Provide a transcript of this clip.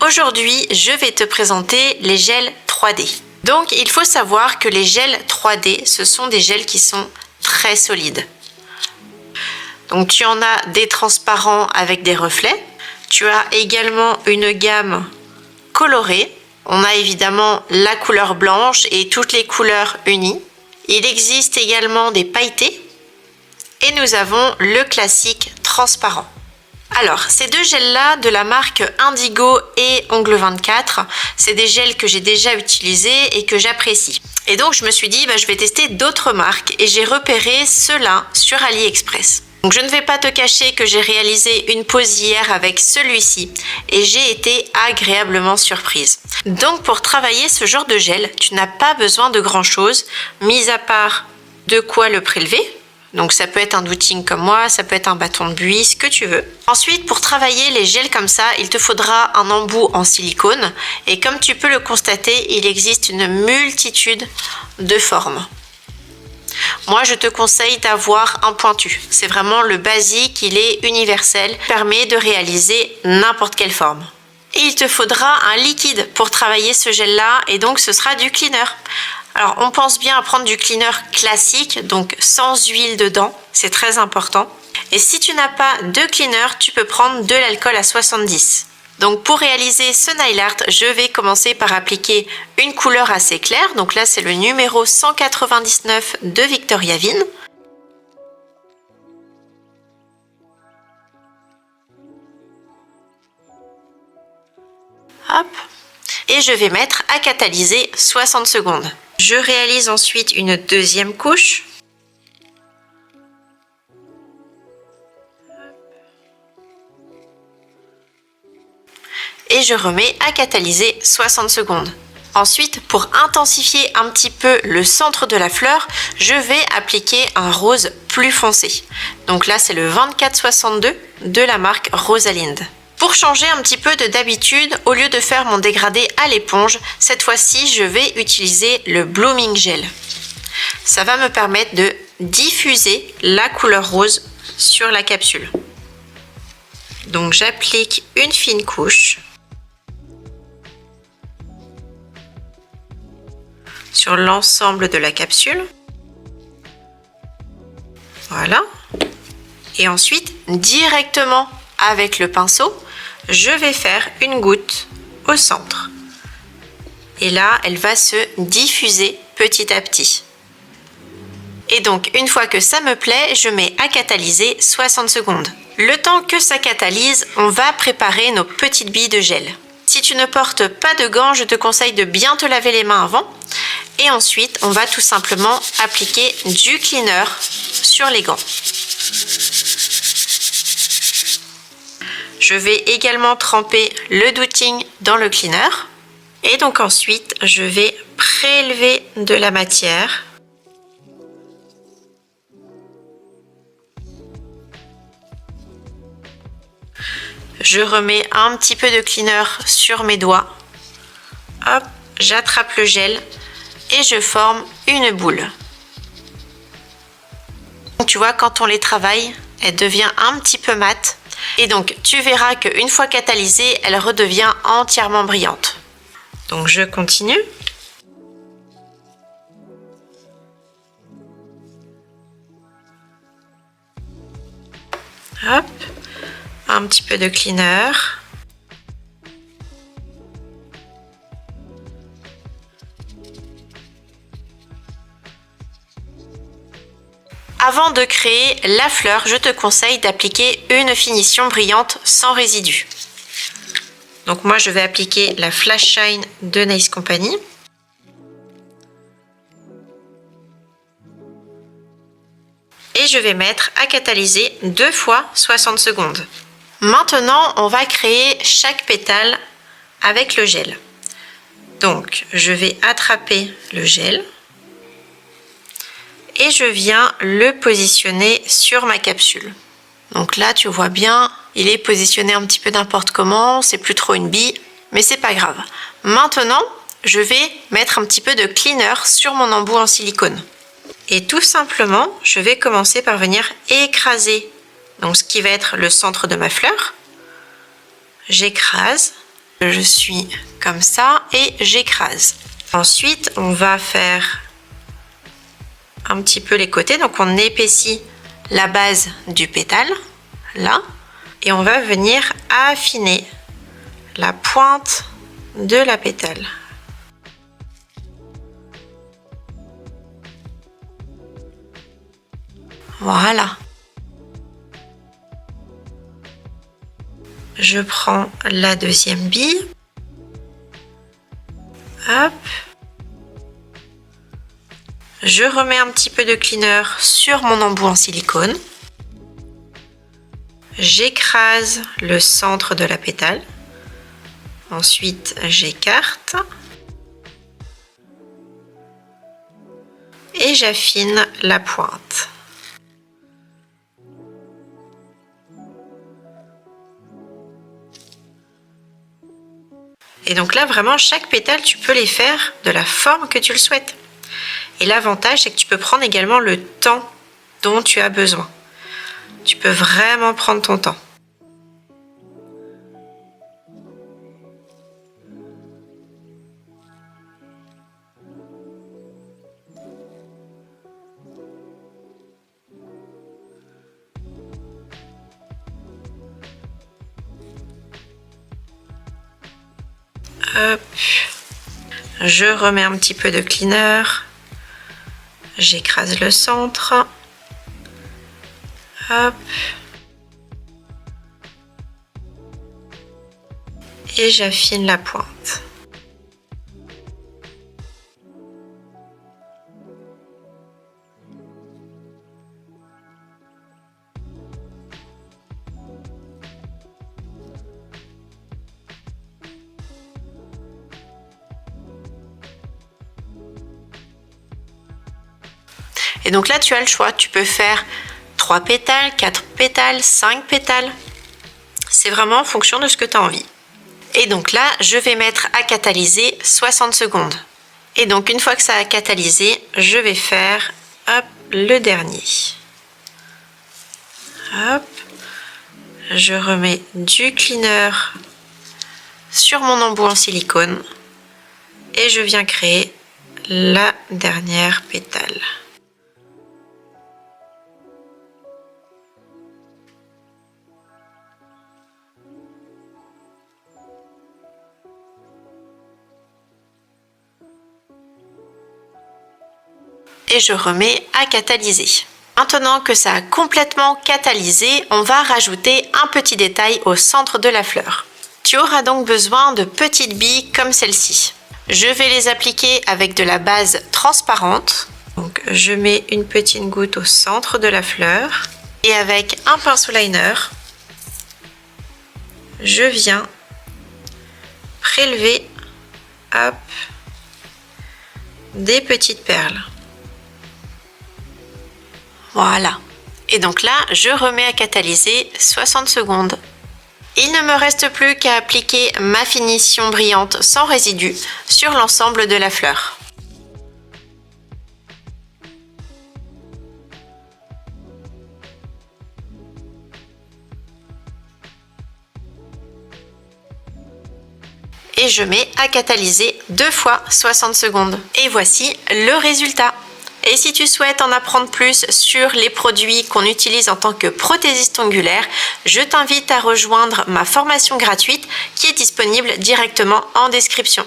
Aujourd'hui, je vais te présenter les gels 3D. Donc, il faut savoir que les gels 3D, ce sont des gels qui sont très solides. Donc, tu en as des transparents avec des reflets. Tu as également une gamme colorée. On a évidemment la couleur blanche et toutes les couleurs unies. Il existe également des pailletés. Et nous avons le classique transparent. Alors, ces deux gels-là de la marque Indigo et Ongle 24, c'est des gels que j'ai déjà utilisés et que j'apprécie. Et donc, je me suis dit, je vais tester d'autres marques et j'ai repéré ceux-là sur AliExpress. Donc, je ne vais pas te cacher que j'ai réalisé une pause hier avec celui-ci et j'ai été agréablement surprise. Donc, pour travailler ce genre de gel, tu n'as pas besoin de grand-chose, mis à part de quoi le prélever. Donc ça peut être un douting comme moi, ça peut être un bâton de buis, ce que tu veux. Ensuite, pour travailler les gels comme ça, il te faudra un embout en silicone. Et comme tu peux le constater, il existe une multitude de formes. Moi, je te conseille d'avoir un pointu. C'est vraiment le basique, il est universel, permet de réaliser n'importe quelle forme. Et il te faudra un liquide pour travailler ce gel-là, et donc ce sera du cleaner. Alors, on pense bien à prendre du cleaner classique, donc sans huile dedans, c'est très important. Et si tu n'as pas de cleaner, tu peux prendre de l'alcool à 70. Donc, pour réaliser ce nail art, je vais commencer par appliquer une couleur assez claire. Donc là, c'est le numéro 199 de Victoria Vin. Hop. Et je vais mettre à catalyser 60 secondes. Je réalise ensuite une deuxième couche. Et je remets à catalyser 60 secondes. Ensuite, pour intensifier un petit peu le centre de la fleur, je vais appliquer un rose plus foncé. Donc là, c'est le 2462 de la marque Rosalind. Pour changer un petit peu d'habitude, au lieu de faire mon dégradé à l'éponge, cette fois-ci, je vais utiliser le Blooming Gel. Ça va me permettre de diffuser la couleur rose sur la capsule. Donc, j'applique une fine couche sur l'ensemble de la capsule. Voilà. Et ensuite, directement avec le pinceau, je vais faire une goutte au centre. Et là, elle va se diffuser petit à petit. Et donc, une fois que ça me plaît, je mets à catalyser 60 secondes. Le temps que ça catalyse, on va préparer nos petites billes de gel. Si tu ne portes pas de gants, je te conseille de bien te laver les mains avant. Et ensuite, on va tout simplement appliquer du cleaner sur les gants. Je vais également tremper le douting dans le cleaner. Et donc ensuite, je vais prélever de la matière. Je remets un petit peu de cleaner sur mes doigts. Hop, j'attrape le gel et je forme une boule. Tu vois, quand on les travaille, elle devient un petit peu mate. Et donc, tu verras qu'une fois catalysée, elle redevient entièrement brillante. Donc, je continue. Hop, un petit peu de cleaner. Avant de créer la fleur, je te conseille d'appliquer une finition brillante sans résidus. Donc moi, je vais appliquer la Flash Shine de Nails Company. Et je vais mettre à catalyser 2 fois 60 secondes. Maintenant, on va créer chaque pétale avec le gel. Donc, je vais attraper le gel. Et je viens le positionner sur ma capsule. Donc là, tu vois bien, il est positionné un petit peu n'importe comment, c'est plus trop une bille, mais c'est pas grave. Maintenant, je vais mettre un petit peu de cleaner sur mon embout en silicone. Et tout simplement, je vais commencer par venir écraser donc ce qui va être le centre de ma fleur. J'écrase Je suis comme ça et j'écrase. Ensuite, on va faire un petit peu les côtés. Donc, on épaissit la base du pétale, là. Et on va venir affiner la pointe de la pétale. Voilà. Je prends la deuxième bille. Hop. Je remets un petit peu de cleaner sur mon embout en silicone. J'écrase le centre de la pétale. Ensuite, j'écarte. Et j'affine la pointe. Et donc là, vraiment, chaque pétale, tu peux les faire de la forme que tu le souhaites. Et l'avantage, c'est que tu peux prendre également le temps dont tu as besoin. Tu peux vraiment prendre ton temps. Hop. Je remets un petit peu de cleaner. J'écrase le centre. Hop. Et j'affine la pointe. Et donc là, tu as le choix. Tu peux faire 3 pétales, 4 pétales, 5 pétales. C'est vraiment en fonction de ce que tu as envie. Et donc là, je vais mettre à catalyser 60 secondes. Et donc, une fois que ça a catalysé, je vais faire hop, le dernier. Hop. Je remets du cleaner sur mon embout en silicone. Et je viens créer la dernière pétale. Et je remets à catalyser. Maintenant que ça a complètement catalysé, on va rajouter un petit détail au centre de la fleur. Tu auras donc besoin de petites billes comme celle-ci. Je vais les appliquer avec de la base transparente. Donc je mets une petite goutte au centre de la fleur et avec un pinceau liner, je viens prélever hop, des petites perles. Voilà. Et donc là, je remets à catalyser 60 secondes. Il ne me reste plus qu'à appliquer ma finition brillante sans résidus sur l'ensemble de la fleur. Et je mets à catalyser 2 fois 60 secondes. Et voici le résultat. Et si tu souhaites en apprendre plus sur les produits qu'on utilise en tant que prothésiste ongulaire, je t'invite à rejoindre ma formation gratuite qui est disponible directement en description.